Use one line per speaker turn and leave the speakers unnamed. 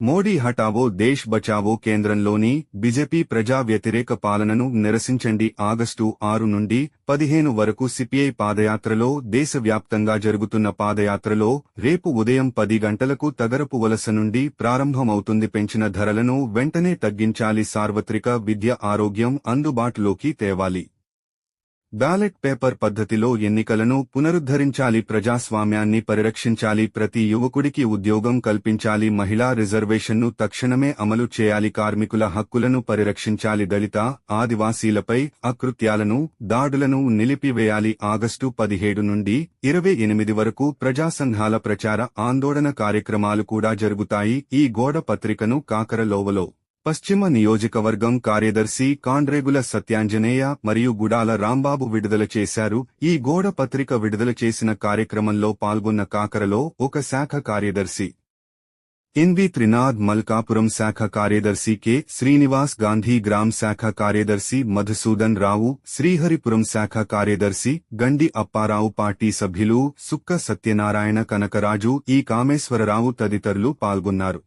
మోడీ హటావో దేశ్ బచావో కేంద్రంలోని బీజేపీ ప్రజా వ్యతిరేక పాలనను నిరసించండి. ఆగస్టు 6 నుండి 15 వరకు సిపిఐ పాదయాత్రలో దేశవ్యాప్తంగా జరుగుతున్న పాదయాత్రలో రేపు ఉదయం 10 గంటలకు తగరపు వలస నుండి ప్రారంభమవుతుంది. పెంచిన ధరలను వెంటనే తగ్గించాలి. సార్వత్రిక విద్య ఆరోగ్యం అందుబాటులోకి తేవాలి. బ్యాలెట్ పేపర్ పద్ధతిలో ఎన్నికలను పునరుద్ధరించాలి. ప్రజాస్వామ్యాన్ని పరిరక్షించాలి. ప్రతి యువకుడికి ఉద్యోగం కల్పించాలి. మహిళా రిజర్వేషన్ను తక్షణమే అమలు చేయాలి. కార్మికుల హక్కులను పరిరక్షించాలి. దళిత, ఆదివాసీలపై అకృత్యాలను, దాడులను నిలిపివేయాలి. ఆగస్టు 17 నుండి 28 వరకు ప్రజా సంఘాల ప్రచార ఆందోళన కార్యక్రమాలు కూడా జరుగుతాయి. ఈ గోడ పత్రికను కాకరలోవలో పశ్చిమ నియోజకవర్గం కార్యదర్శి కాండ్రేగుల సత్యాంజనేయ మరియు గుడాల రాంబాబు విడుదల చేశారు. ఈ గోడ పత్రిక విడుదల చేసిన కార్యక్రమంలో పాల్గొన్న కాకరలో ఒక శాఖ కార్యదర్శి ఎన్వి త్రినాథ్, మల్కాపురం శాఖ కార్యదర్శి కె శ్రీనివాస్, గాంధీ గ్రామ్ శాఖ కార్యదర్శి మధుసూదన్ రావు, శ్రీహరిపురం శాఖ కార్యదర్శి గండి అప్పారావు, పార్టీ సభ్యులు సుక్క సత్యనారాయణ, కనకరాజు, ఈ కామేశ్వరరావు తదితరులు పాల్గొన్నారు.